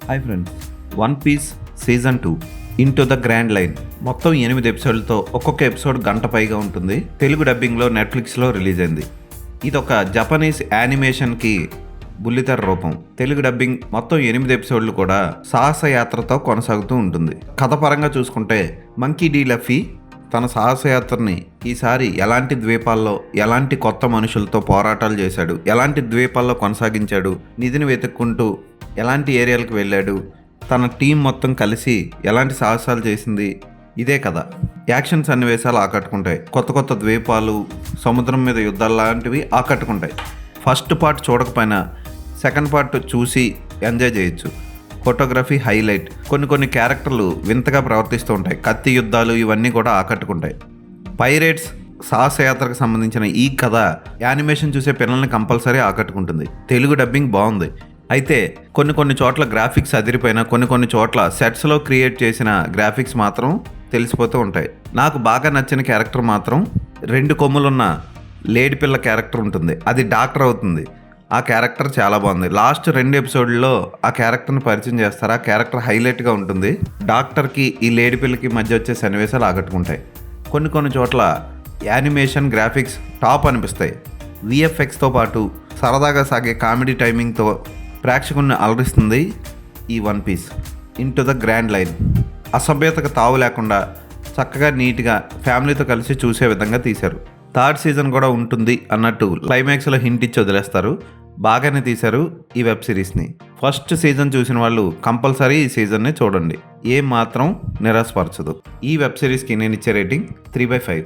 Hi friends, one piece season 2 into the grand line మొత్తం 8 ఎపిసోడ్లతో ఒక్కొక్క episode గంట పైగా ఉంటుంది. తెలుగు డబ్బింగ్లో నెట్ఫ్లిక్స్లో రిలీజ్ అయింది. ఇది ఒక జపనీస్ యానిమేషన్కి బుల్లితెర రూపం. తెలుగు డబ్బింగ్ మొత్తం 8 ఎపిసోడ్లు కూడా సాహసయాత్రతో కొనసాగుతూ ఉంటుంది. కథ పరంగా చూసుకుంటే మంకీ డి లఫీ తన సాహసయాత్రని ఈసారి ఎలాంటి ద్వీపాల్లో ఎలాంటి కొత్త మనుషులతో పోరాటాలు చేశాడు, ఎలాంటి ద్వీపాల్లో కొనసాగించాడు, నిధిని వెతుక్కుంటూ ఎలాంటి ఏరియాలకు వెళ్ళాడు, తన టీం మొత్తం కలిసి ఎలాంటి సాహసాలు చేసింది, ఇదే కథ. యాక్షన్ సన్నివేశాలు ఆకట్టుకుంటాయి. కొత్త కొత్త ద్వీపాలు, సముద్రం మీద యుద్ధాలు లాంటివి ఆకట్టుకుంటాయి. ఫస్ట్ పార్ట్ చూడకపోయినా సెకండ్ పార్ట్ చూసి ఎంజాయ్ చేయొచ్చు. Photography highlight. కొన్ని క్యారెక్టర్లు వింతగా ప్రవర్తిస్తూ ఉంటాయి. కత్తి యుద్ధాలు ఇవన్నీ కూడా ఆకట్టుకుంటాయి. పైరేట్స్ సాహసయాత్రకు సంబంధించిన ఈ కథ యానిమేషన్ చూసే పిల్లల్ని కంపల్సరీ ఆకట్టుకుంటుంది. తెలుగు డబ్బింగ్ బాగుంది. అయితే కొన్ని చోట్ల గ్రాఫిక్స్ అదిరిపోయినా కొన్ని చోట్ల సెట్స్లో క్రియేట్ చేసిన గ్రాఫిక్స్ మాత్రం తెలిసిపోతూ ఉంటాయి. నాకు బాగా నచ్చిన క్యారెక్టర్ మాత్రం 2 కొమ్ములున్న లేడి పిల్ల క్యారెక్టర్ ఉంటుంది. అది డాక్టర్ అవుతుంది. ఆ క్యారెక్టర్ చాలా బాగుంది. లాస్ట్ 2 ఎపిసోడ్లలో ఆ క్యారెక్టర్ని పరిచయం చేస్తారు. ఆ క్యారెక్టర్ హైలైట్గా ఉంటుంది. డాక్టర్కి ఈ లేడి పిల్లకి మధ్య వచ్చే సన్నివేశాలు ఆకట్టుకుంటాయి. కొన్ని చోట్ల యానిమేషన్ గ్రాఫిక్స్ టాప్ అనిపిస్తాయి. విఎఫ్ఎక్స్తో పాటు సరదాగా సాగే కామెడీ టైమింగ్తో ప్రేక్షకుల్ని అలరిస్తుంది ఈ One Piece into the grand Line. అసభ్యతకు తావు లేకుండా చక్కగా నీట్గా ఫ్యామిలీతో కలిసి చూసే విధంగా తీశారు. 3rd సీజన్ కూడా ఉంటుంది అన్నట్టు క్లైమాక్స్లో హింట్ ఇచ్చి వదిలేస్తారు. బాగానే తీశారు ఈ వెబ్ సిరీస్ని. ఫస్ట్ సీజన్ చూసిన వాళ్ళు కంపల్సరీ ఈ సీజన్ని చూడండి. ఏం మాత్రం నిరాశపరచదు. ఈ వెబ్ సిరీస్కి నేను ఇచ్చే రేటింగ్ 3/5.